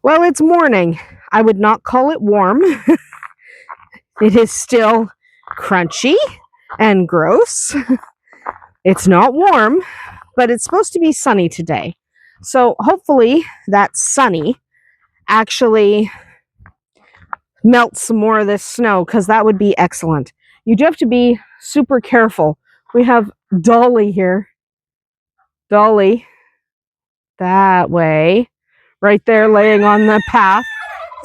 Well, it's morning. I would not call it warm. It is still crunchy and gross. It's not warm, but it's supposed to be sunny today. So hopefully that sunny actually melts some more of this snow, because that would be excellent. You do have to be super careful. We have Dolly here. Dolly. That way. Right there laying on the path.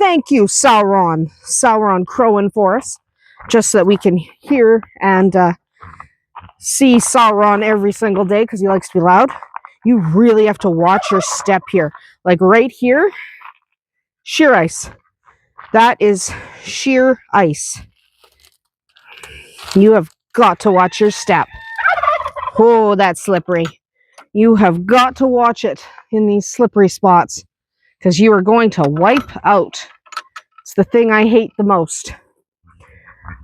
Thank you, Sauron. Sauron crowing for us. Just so that we can hear and see Sauron every single day, because he likes to be loud. You really have to watch your step here. Like right here, sheer ice. That is sheer ice. You have got to watch your step. Oh, that's slippery. You have got to watch it in these slippery spots, because you are going to wipe out. It's the thing I hate the most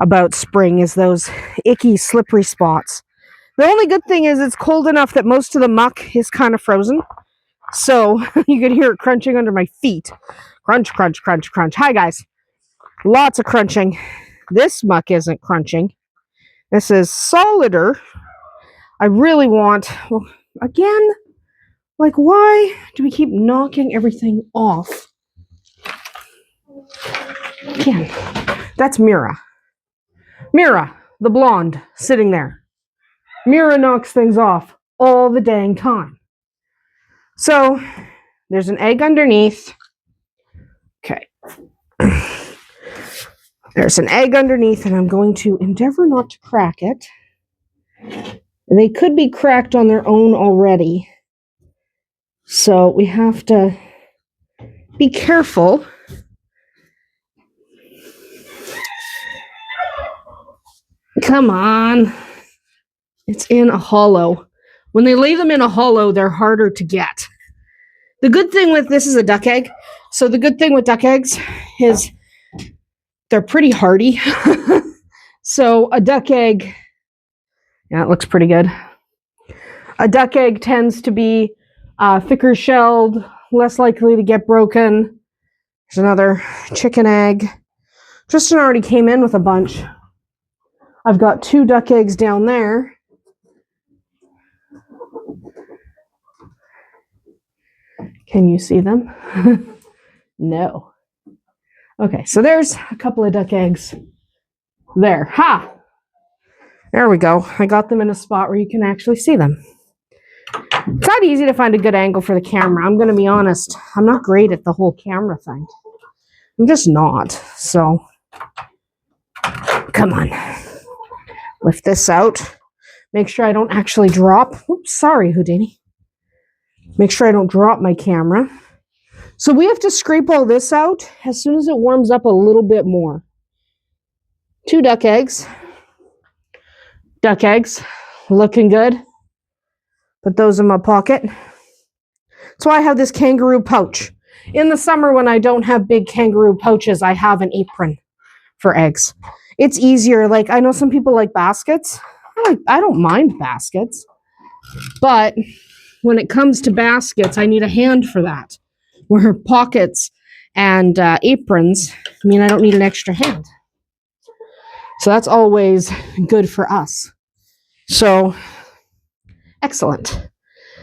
about spring, is those icky, slippery spots. The only good thing is it's cold enough that most of the muck is kind of frozen. So you can hear it crunching under my feet. Crunch, crunch, crunch, crunch. Hi, guys. Lots of crunching. This muck isn't crunching. This is solider. I really want, well, again, like, why do we keep knocking everything off? Again, that's Mira. Mira, the blonde, sitting there. Mira knocks things off all the dang time. So, there's an egg underneath. Okay. There's an egg underneath, and I'm going to endeavor not to crack it. They could be cracked on their own already. So, we have to be careful. Come on. It's in a hollow. When they lay them in a hollow, they're harder to get. The good thing with this is a duck egg. So the good thing with duck eggs is they're pretty hardy. So a duck egg, yeah, it looks pretty good. A duck egg tends to be thicker shelled, less likely to get broken. There's another chicken egg. Tristan already came in with a bunch. I've got 2 duck eggs down there. Can you see them? No. Okay, so there's a couple of duck eggs there. Ha! There we go. I got them in a spot where you can actually see them. It's not easy to find a good angle for the camera. I'm going to be honest. I'm not great at the whole camera thing. I'm just not. So, come on. Lift this out. Make sure I don't actually drop. Oops, sorry, Houdini. Make sure I don't drop my camera. So we have to scrape all this out as soon as it warms up a little bit more. 2 duck eggs. Duck eggs. Looking good. Put those in my pocket. That's why I have this kangaroo pouch. In the summer when I don't have big kangaroo pouches, I have an apron for eggs. It's easier. Like, I know some people like baskets. I don't mind baskets. But when it comes to baskets, I need a hand for that. Where pockets and aprons, I mean, I don't need an extra hand. So that's always good for us. So, excellent.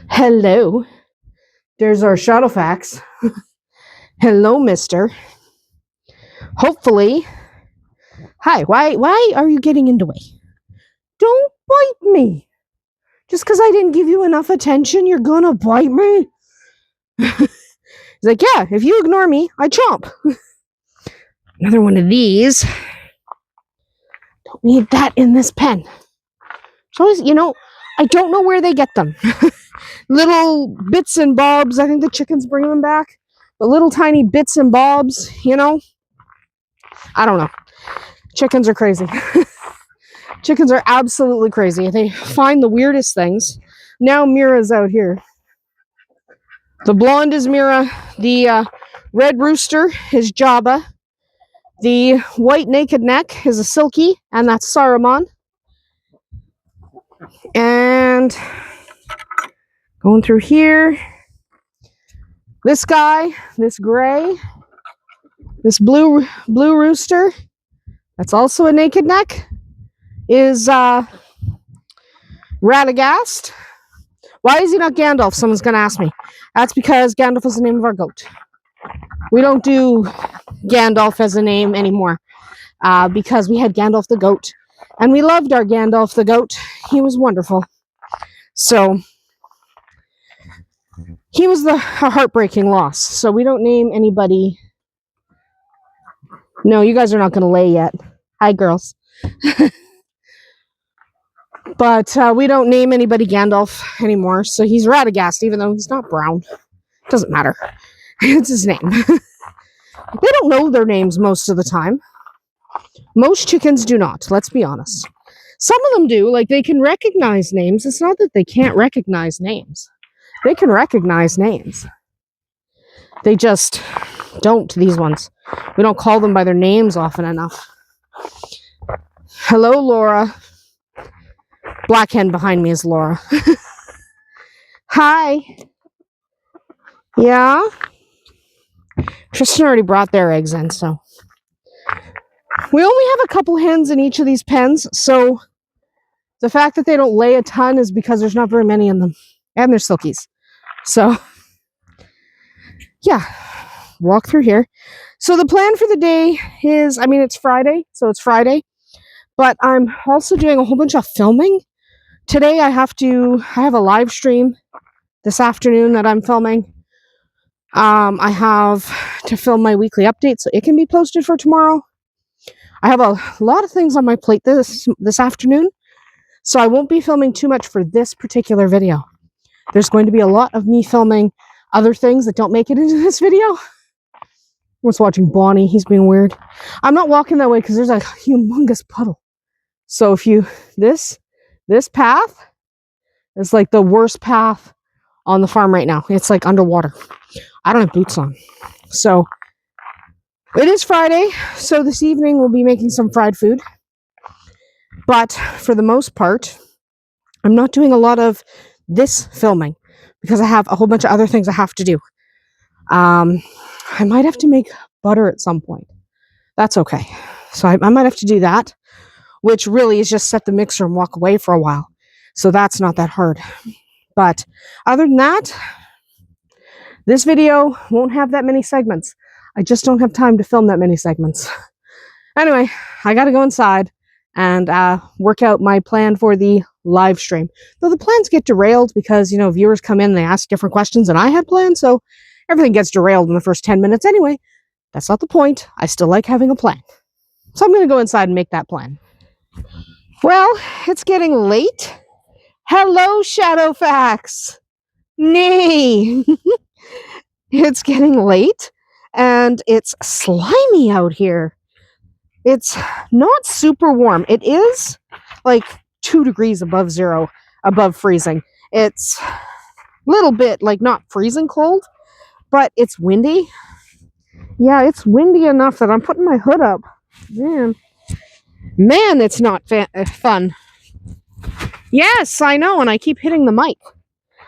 Hello. There's our Shadowfax. Hello, mister. Hopefully. Hi, why are you getting in the way? Don't bite me. Just because I didn't give you enough attention, you're gonna bite me? He's like, yeah, if you ignore me, I chomp. Another one of these. Don't need that in this pen. So, I don't know where they get them. Little bits and bobs. I think the chickens bring them back. But little tiny bits and bobs, I don't know. Chickens are crazy. Chickens are absolutely crazy. They find the weirdest things. Now Mira's out here. The blonde is Mira. The red rooster is Jabba. The white naked neck is a Silky, and that's Saruman. And going through here. This guy, this gray, this blue rooster, that's also a naked neck, is Radagast. Why is he not Gandalf? Someone's going to ask me. That's because Gandalf is the name of our goat. We don't do Gandalf as a name anymore because we had Gandalf the goat. And we loved our Gandalf the goat. He was wonderful. So he was a heartbreaking loss. So we don't name anybody. No, you guys are not going to lay yet. Hi, girls. But we don't name anybody Gandalf anymore. So he's Radagast, even though he's not brown. Doesn't matter. It's his name. They don't know their names most of the time. Most chickens do not, let's be honest. Some of them do, like they can recognize names. It's not that they can't recognize names. They can recognize names. They just don't, these ones. We don't call them by their names often enough. Hello, Laura. Black hen behind me is Laura. Hi. Yeah? Tristan already brought their eggs in, so. We only have a couple hens in each of these pens, so the fact that they don't lay a ton is because there's not very many in them. And they're silkies. So, yeah. Walk through here. So the plan for the day is, it's Friday, so it's Friday. But I'm also doing a whole bunch of filming. Today I have a live stream this afternoon that I'm filming. I have to film my weekly update so it can be posted for tomorrow. I have a lot of things on my plate this afternoon, so I won't be filming too much for this particular video. There's going to be a lot of me filming other things that don't make it into this video. I was watching Bonnie. He's being weird. I'm not walking that way because there's a humongous puddle. So this path is like the worst path on the farm right now. It's like underwater. I don't have boots on. So it is Friday, so this evening we'll be making some fried food. But for the most part, I'm not doing a lot of this filming because I have a whole bunch of other things I have to do. I might have to make butter at some point. That's okay. So I might have to do that, which really is just set the mixer and walk away for a while. So that's not that hard. But other than that, this video won't have that many segments. I just don't have time to film that many segments. Anyway, I gotta go inside and work out my plan for the live stream. Though the plans get derailed because, viewers come in and they ask different questions and I had plans, so everything gets derailed in the first 10 minutes anyway. That's not the point. I still like having a plan. So I'm gonna go inside and make that plan. Well, it's getting late. Hello, Shadowfax. Nay. It's getting late and it's slimy out here. It's not super warm. It is like 2 degrees above zero, above freezing. It's a little bit like not freezing cold, but it's windy. Yeah, it's windy enough that I'm putting my hood up. Man, it's not fun. Yes, I know, and I keep hitting the mic.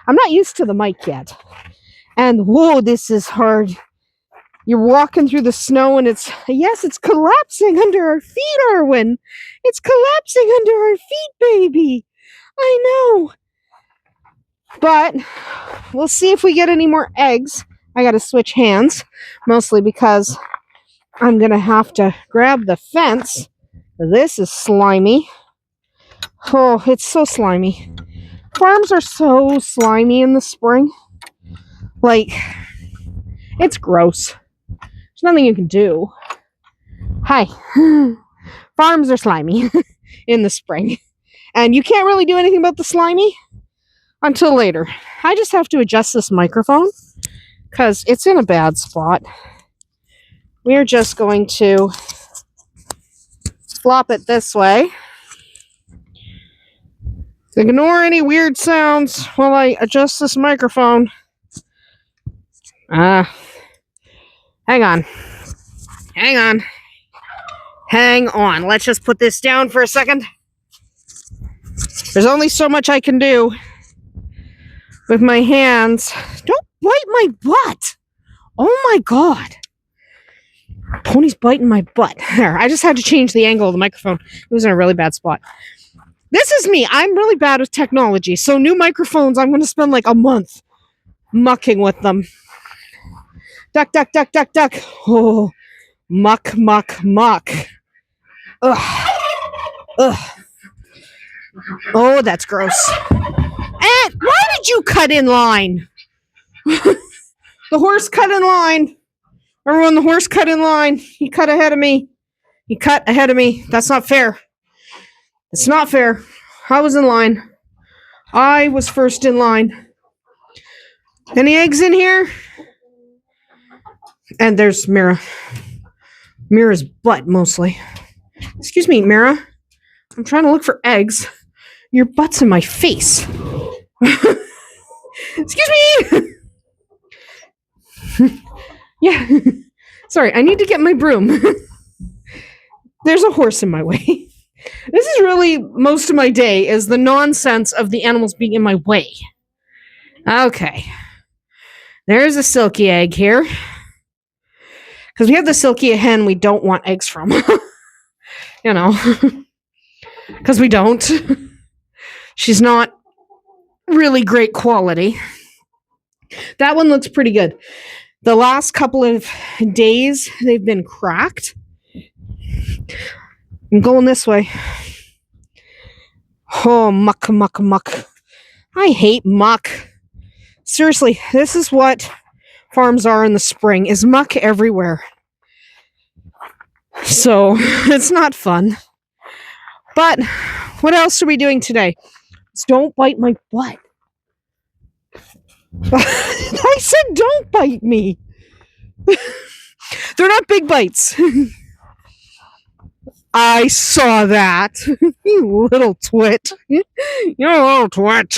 I'm not used to the mic yet. And whoa, this is hard. You're walking through the snow and it's collapsing under our feet, Arwen. It's collapsing under our feet, baby. I know. But we'll see if we get any more eggs. I gotta switch hands, mostly because I'm gonna have to grab the fence. This is slimy. Oh, it's so slimy. Farms are so slimy in the spring. Like, it's gross. There's nothing you can do. Hi. Farms are slimy in the spring. And you can't really do anything about the slimy until later. I just have to adjust this microphone because it's in a bad spot. We're just going to flop it this way. Ignore any weird sounds while I adjust this microphone. Hang on. Hang on. Let's just put this down for a second. There's only so much I can do with my hands. Don't bite my butt. Oh my God. Pony's biting my butt. There, I just had to change the angle of the microphone. It was in a really bad spot. This is me. I'm really bad with technology. So new microphones, I'm going to spend like a month mucking with them. Duck, duck, duck, duck, duck. Oh, muck, muck, muck. Ugh. Ugh. Oh, that's gross. And why did you cut in line? The horse cut in line. Everyone, the horse cut in line. He cut ahead of me. He cut ahead of me. That's not fair. It's not fair. I was in line. I was first in line. Any eggs in here? And there's Mira. Mira's butt, mostly. Excuse me, Mira. I'm trying to look for eggs. Your butt's in my face. Excuse me! Yeah. Sorry, I need to get my broom. There's a horse in my way. This is really most of my day, is the nonsense of the animals being in my way. Okay. There's a silky egg here. Because we have the silky hen we don't want eggs from. You know. Because we don't. She's not really great quality. That one looks pretty good. The last couple of days, they've been cracked. I'm going this way. Oh, muck, muck, muck. I hate muck. Seriously, this is what farms are in the spring, is muck everywhere. So, it's not fun. But, what else are we doing today? Don't bite my butt. I said don't bite me. They're not big bites. I saw that. You little twit. You're a little twit.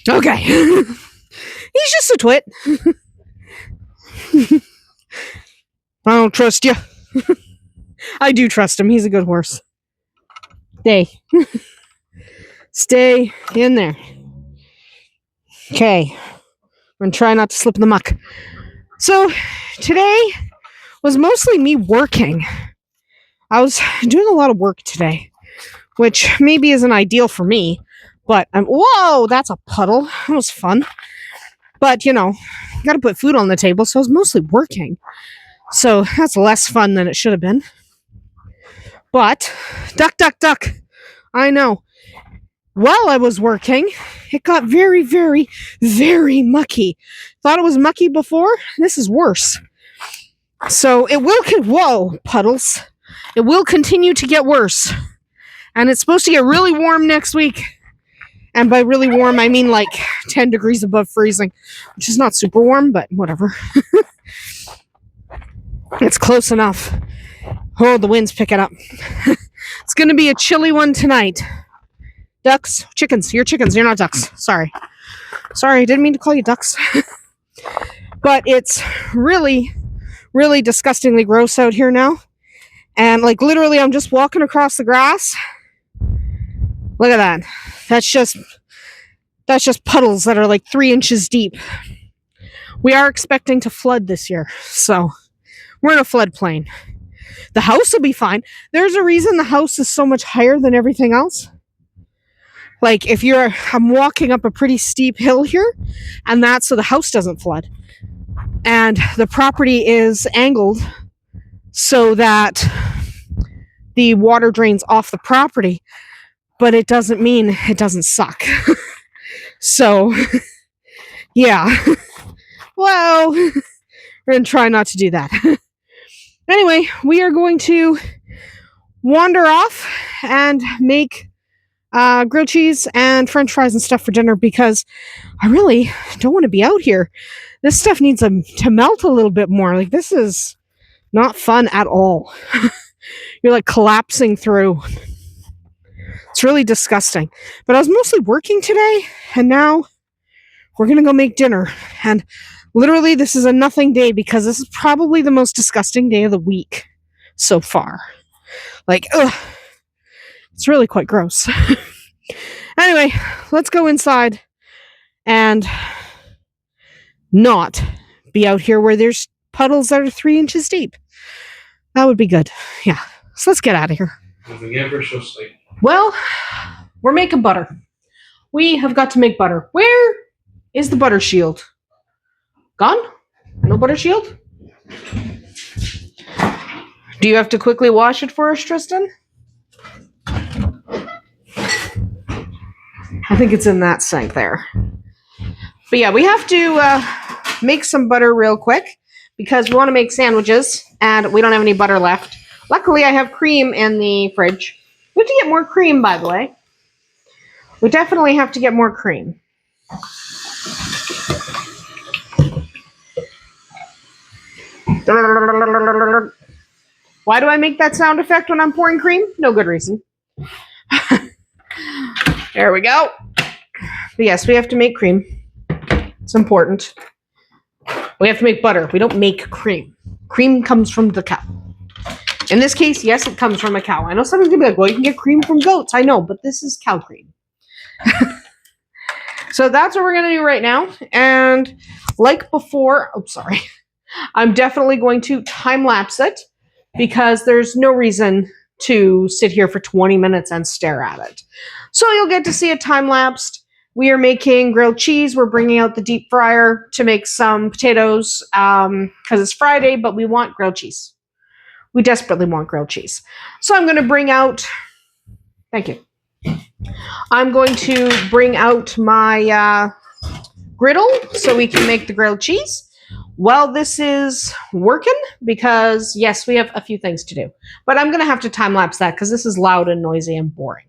Okay. He's just a twit. I don't trust you. I do trust him. He's a good horse. Stay in there. Okay. I'm going to try not to slip in the muck. So, today was mostly me working. I was doing a lot of work today, which maybe isn't ideal for me, but whoa, that's a puddle. That was fun. But, you know, got to put food on the table, so I was mostly working. So, that's less fun than it should have been. But, duck, duck, duck. I know. While I was working, it got very, very, very mucky. Thought it was mucky before? This is worse. So it will, whoa, puddles. It will continue to get worse. And it's supposed to get really warm next week. And by really warm, I mean like 10 degrees above freezing, which is not super warm, but whatever. It's close enough. Oh, the wind's picking up. It's going to be a chilly one tonight. Ducks, chickens. You're chickens. You're not ducks. Sorry, I didn't mean to call you ducks. But it's really, really disgustingly gross out here now. And like literally, I'm just walking across the grass. Look at that. That's just puddles that are like 3 inches deep. We are expecting to flood this year. So we're in a floodplain. The house will be fine. There's a reason the house is so much higher than everything else. Like I'm walking up a pretty steep hill here, and that's so the house doesn't flood. And the property is angled so that the water drains off the property, but it doesn't mean it doesn't suck. So, yeah. Well, we're going to try not to do that. Anyway, we are going to wander off and make grilled cheese and french fries and stuff for dinner, because I really don't want to be out here. This stuff needs to melt a little bit more. Like, this is not fun at all. You're like collapsing through. It's really disgusting. But I was mostly working today, and now we're going to go make dinner. And literally, this is a nothing day, because this is probably the most disgusting day of the week so far. Like, ugh. It's really quite gross. Anyway, let's go inside and not be out here where there's puddles that are 3 inches deep. That would be good. Yeah. So let's get out of here. Well, we're making butter. We have got to make butter. Where is the butter shield? Gone? No butter shield? Do you have to quickly wash it for us, Tristan? I think it's in that sink there. But yeah, we have to make some butter real quick because we want to make sandwiches and we don't have any butter left. Luckily, I have cream in the fridge. We have to get more cream, by the way. We definitely have to get more cream. Why do I make that sound effect when I'm pouring cream? No good reason. There we go. But yes, we have to make cream. It's important. We have to make butter. We don't make cream. Cream comes from the cow. In this case, yes, it comes from a cow. I know someone's going to be like, well, you can get cream from goats. I know, but this is cow cream. So that's what we're going to do right now. And like before, I'm definitely going to time-lapse it because there's no reason to sit here for 20 minutes and stare at it. So you'll get to see it time-lapsed. We are making grilled cheese. We're bringing out the deep fryer to make some potatoes because it's Friday, but we want grilled cheese. We desperately want grilled cheese. So I'm going to bring out... Thank you. I'm going to bring out my griddle so we can make the grilled cheese. Well, this is working because, yes, we have a few things to do. But I'm going to have to time-lapse that because this is loud and noisy and boring.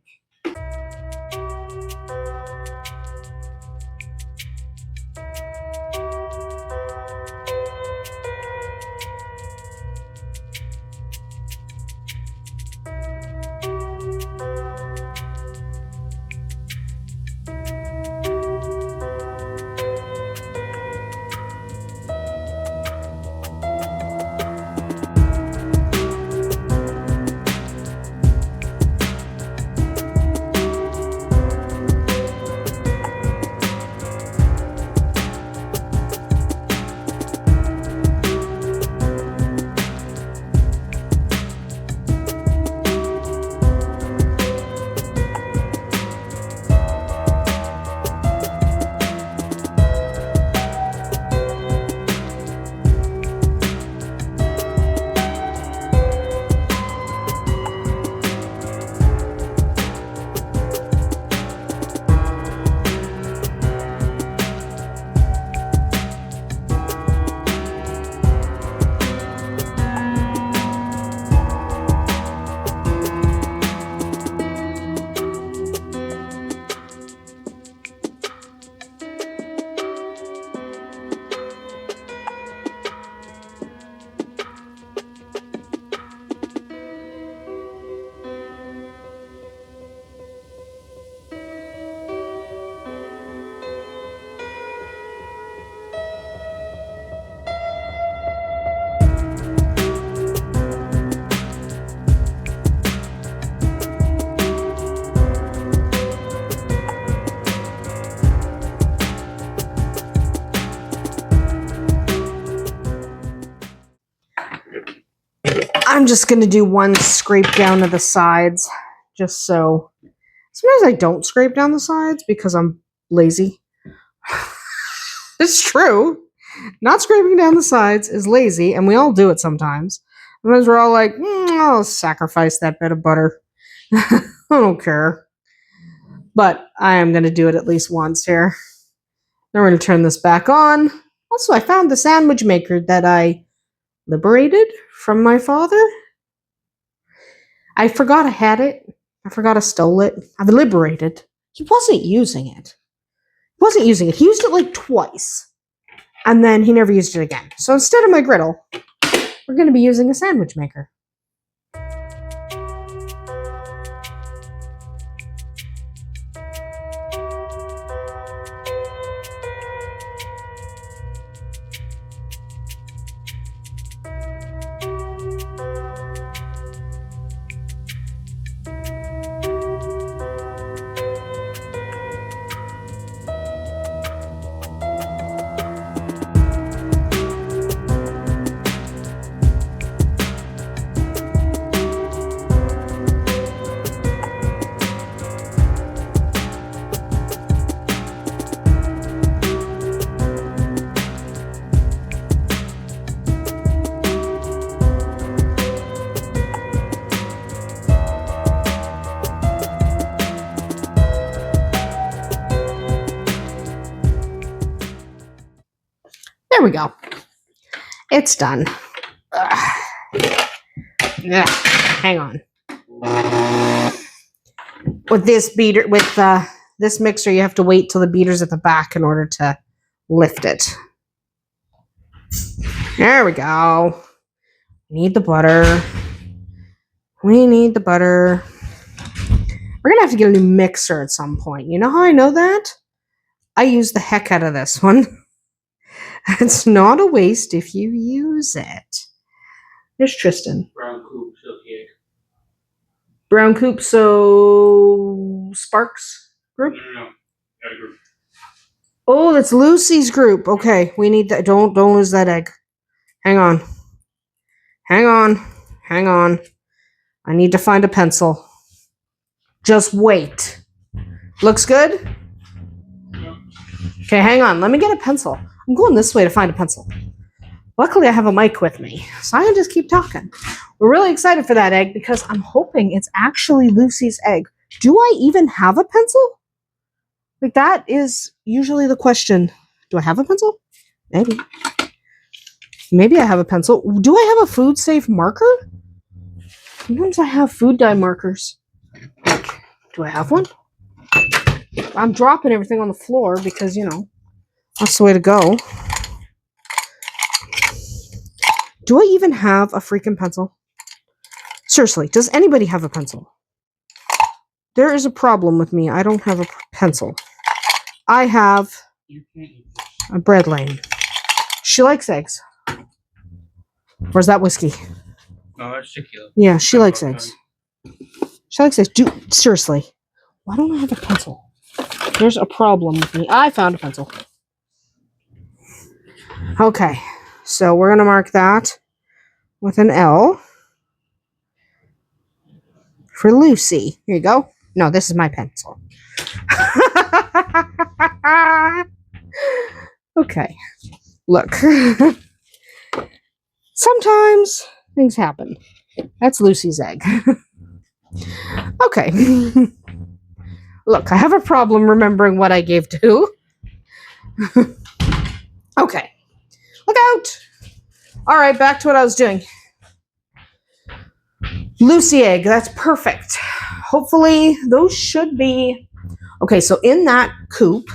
I'm just going to do one scrape down to the sides, just so. Sometimes I don't scrape down the sides because I'm lazy. It's true. Not scraping down the sides is lazy, and we all do it sometimes. Sometimes we're all like, I'll sacrifice that bit of butter. I don't care. But I am going to do it at least once here. Then we're going to turn this back on. Also, I found the sandwich maker that I liberated from my father. I forgot I had it. I forgot I stole it. I've liberated. He wasn't using it. He used it like twice. And then he never used it again. So instead of my griddle, we're going to be using a sandwich maker. There we go. It's done. Ugh. Hang on. With this beater, with this mixer, you have to wait till the beater's at the back in order to lift it. There we go. We need the butter. We need the butter. We're going to have to get a new mixer at some point. You know how I know that? I use the heck out of this one. It's not a waste if you use it. There's Tristan. Brown coop, silky egg. Brown coop, so Sparks group? No. That group. Oh, that's Lucy's group. Okay, we need that. Don't lose that egg. Hang on. Hang on. Hang on. I need to find a pencil. Just wait. Looks good? Okay, hang on. Let me get a pencil. I'm going this way to find a pencil. Luckily, I have a mic with me, so I can just keep talking. We're really excited for that egg because I'm hoping it's actually Lucy's egg. Do I even have a pencil? Like, that is usually the question. Do I have a pencil? Maybe. Maybe I have a pencil. Do I have a food safe marker? Sometimes I have food dye markers. Do I have one? I'm dropping everything on the floor because, you know, that's the way to go. Do I even have a freaking pencil? Seriously, does anybody have a pencil? There is a problem with me. I don't have a pencil. I have a bread lane. She likes eggs. Or is that whiskey? No, that's tequila. Yeah, she likes eggs. She likes eggs. Seriously, why don't I have a pencil? There's a problem with me. I found a pencil. Okay, so we're going to mark that with an L for Lucy. Here you go. No, this is my pencil. Okay, look. Sometimes things happen. That's Lucy's egg. Okay. Look, I have a problem remembering what I gave to. Okay. Look out! Alright, back to what I was doing. Lucy egg, that's perfect. Hopefully, those should be... Okay, so in that coop,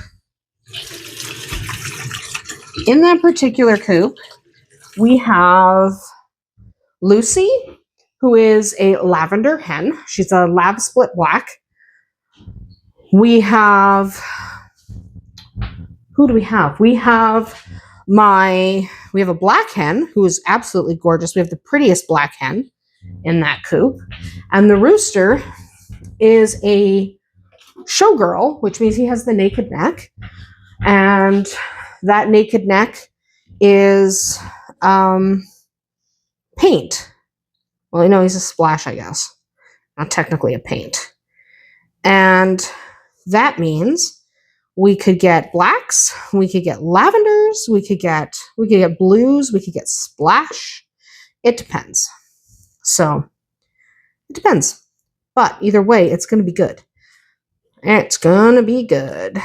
in that particular coop, we have Lucy, who is a lavender hen. She's a lab split black. We have... Who do we have? We have a black hen who is absolutely gorgeous. We have the prettiest black hen in that coop. And the rooster is a showgirl, which means he has the naked neck. And that naked neck is paint. Well, you know, he's a splash, I guess. Not technically a paint. And that means we could get blacks, we could get lavenders, we could get blues, we could get splash. It depends. So, it depends. But either way, it's going to be good. It's going to be good.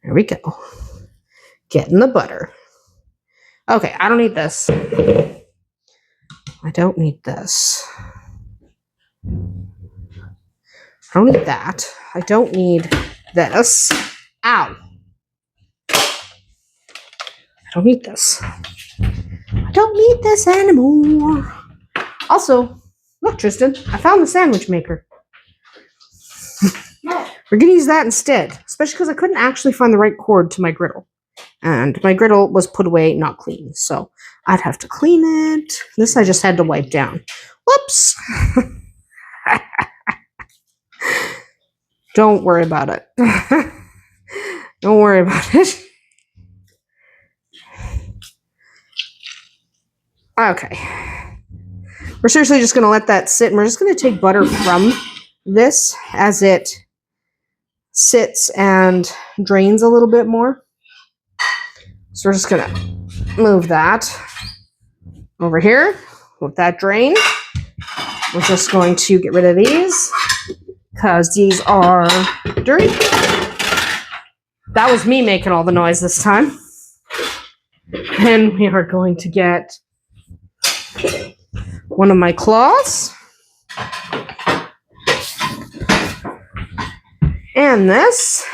There we go. Getting the butter. Okay, I don't need this. I don't need this. I don't need that. I don't need this. Ow. I don't need this. I don't need this anymore. Also, look, Tristan, I found the sandwich maker. We're going to use that instead, especially because I couldn't actually find the right cord to my griddle. And my griddle was put away not clean, so I'd have to clean it. This I just had to wipe down. Whoops. Don't worry about it. Don't worry about it. Okay. We're seriously just going to let that sit, and we're just going to take butter from this as it sits and drains a little bit more. So we're just going to move that over here with that drain. We're just going to get rid of these because these are dirty. That was me making all the noise this time. And we are going to get one of my cloths. And this.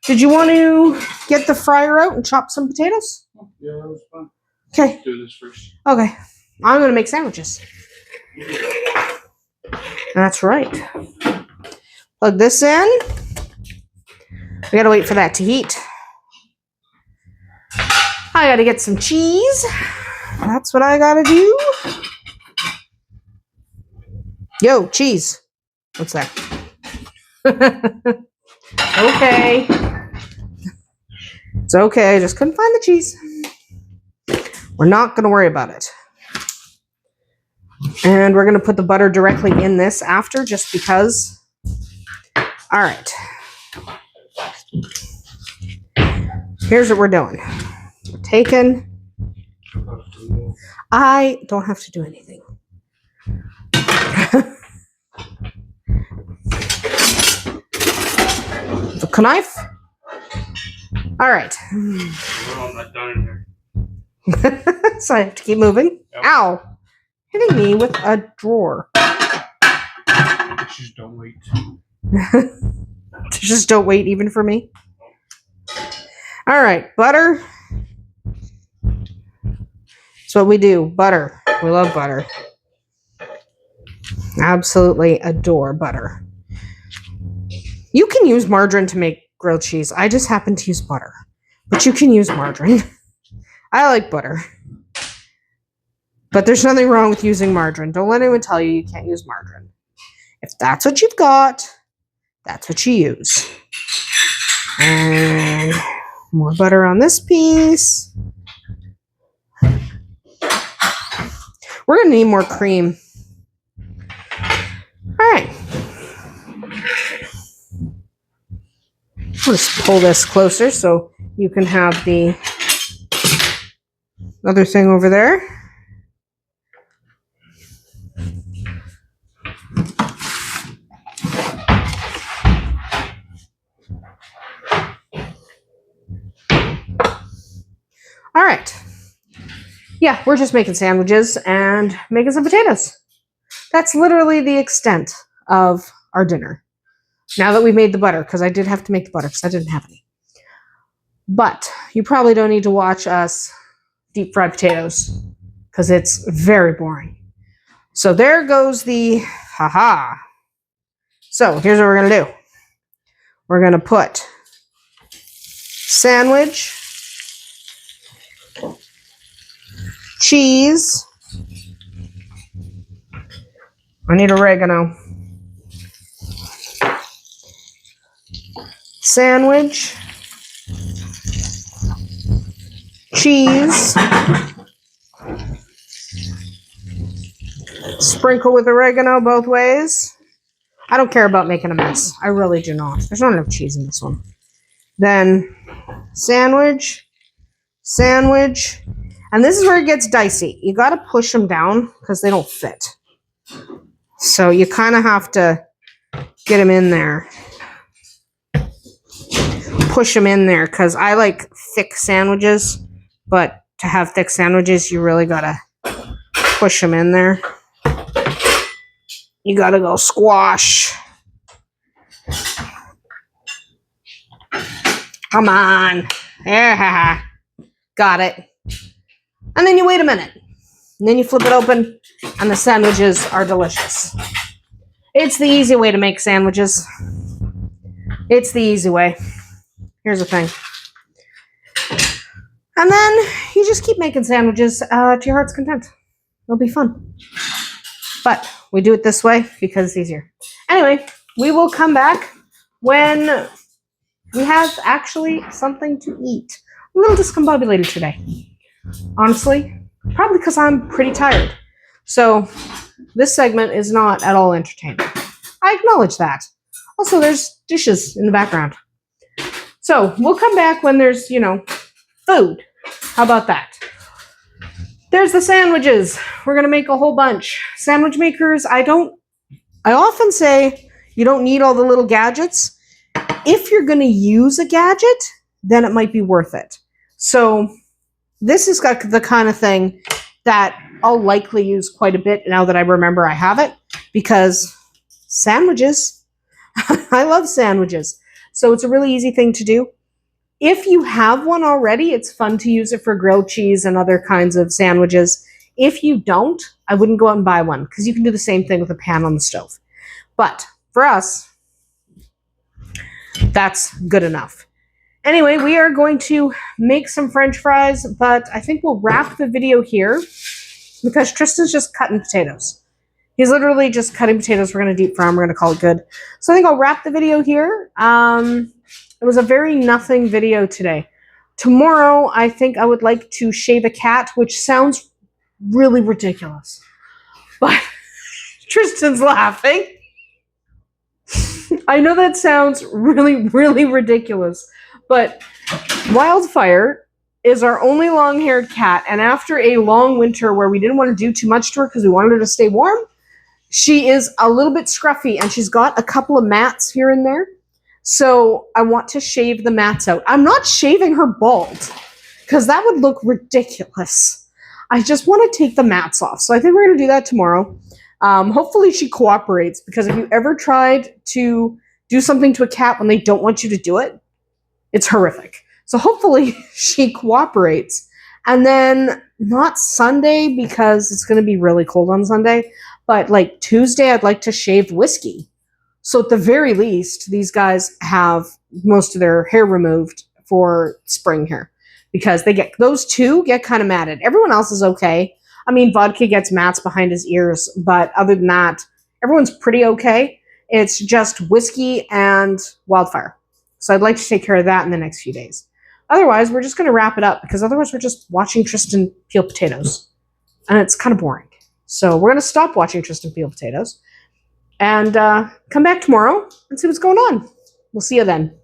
Did you want to get the fryer out and chop some potatoes? Yeah, that was fun. Okay. Let's do this first. Okay. I'm going to make sandwiches. That's right. Plug this in. We got to wait for that to heat. I got to get some cheese. That's what I got to do. Yo, cheese. What's that? Okay. It's okay. I just couldn't find the cheese. We're not going to worry about it. And we're going to put the butter directly in this after, just because. All right. Here's what we're doing. We're taking. I don't have to do anything. The knife. All right. I'm not done in there. So I have to keep moving. Yep. Ow. Hitting me with a drawer. Just don't wait. Just don't wait even for me. All right. Butter. That's what we do. Butter. We love butter. Absolutely adore butter. You can use margarine to make grilled cheese. I just happen to use butter. But you can use margarine. I like butter. But there's nothing wrong with using margarine. Don't let anyone tell you you can't use margarine. If that's what you've got, that's what you use. And more butter on this piece. We're going to need more cream. All right. I'll just pull this closer so you can have the other thing over there. All right. Yeah, we're just making sandwiches and making some potatoes. That's literally the extent of our dinner. Now that we made the butter, because I did have to make the butter because I didn't have any. But you probably don't need to watch us deep fry potatoes because it's very boring. So there goes the haha. So here's what we're going to do. We're going to put sandwich, cheese. I need oregano. Sandwich, cheese, sprinkle with oregano both ways. I don't care about making a mess. I really do not. There's not enough cheese in this one. Then sandwich, sandwich. And this is where it gets dicey. You got to push them down because they don't fit. So you kind of have to get them in there. Push them in there because I like thick sandwiches. But to have thick sandwiches, you really got to push them in there. You got to go squash. Come on. Yeah. Got it. And then you wait a minute. And then you flip it open, and the sandwiches are delicious. It's the easy way to make sandwiches. It's the easy way. Here's the thing. And then you just keep making sandwiches to your heart's content. It'll be fun. But we do it this way because it's easier. Anyway, we will come back when we have actually something to eat. I'm a little discombobulated today. Honestly, probably because I'm pretty tired. So this segment is not at all entertaining. I acknowledge that. Also, there's dishes in the background. So we'll come back when there's, food. How about that? There's the sandwiches. We're going to make a whole bunch. Sandwich makers, I often say you don't need all the little gadgets. If you're going to use a gadget, then it might be worth it. So this is got the kind of thing that I'll likely use quite a bit now that I remember I have it, because sandwiches. I love sandwiches. So it's a really easy thing to do. If you have one already, it's fun to use it for grilled cheese and other kinds of sandwiches. If you don't, I wouldn't go out and buy one, because you can do the same thing with a pan on the stove. But for us, that's good enough. Anyway, we are going to make some French fries, but I think we'll wrap the video here because Tristan's just cutting potatoes. He's literally just cutting potatoes. We're going to deep fry them. We're going to call it good. So I think I'll wrap the video here. It was a very nothing video today. Tomorrow, I think I would like to shave a cat, which sounds really ridiculous. But Tristan's laughing. I know that sounds really, really ridiculous. But Wildfire is our only long-haired cat. And after a long winter where we didn't want to do too much to her because we wanted her to stay warm, she is a little bit scruffy. And she's got a couple of mats here and there. So I want to shave the mats out. I'm not shaving her bald because that would look ridiculous. I just want to take the mats off. So I think we're going to do that tomorrow. Hopefully she cooperates, because if you ever tried to do something to a cat when they don't want you to do it, it's horrific. So hopefully she cooperates. And then not Sunday, because it's going to be really cold on Sunday, but like Tuesday I'd like to shave Whiskey. So at the very least, these guys have most of their hair removed for spring hair, because those two get kind of matted. Everyone else is okay. I mean, Vodka gets mats behind his ears, but other than that, everyone's pretty okay. It's just Whiskey and Wildfire. So I'd like to take care of that in the next few days. Otherwise, we're just going to wrap it up, because otherwise we're just watching Tristan peel potatoes. And it's kind of boring. So we're going to stop watching Tristan peel potatoes and come back tomorrow and see what's going on. We'll see you then.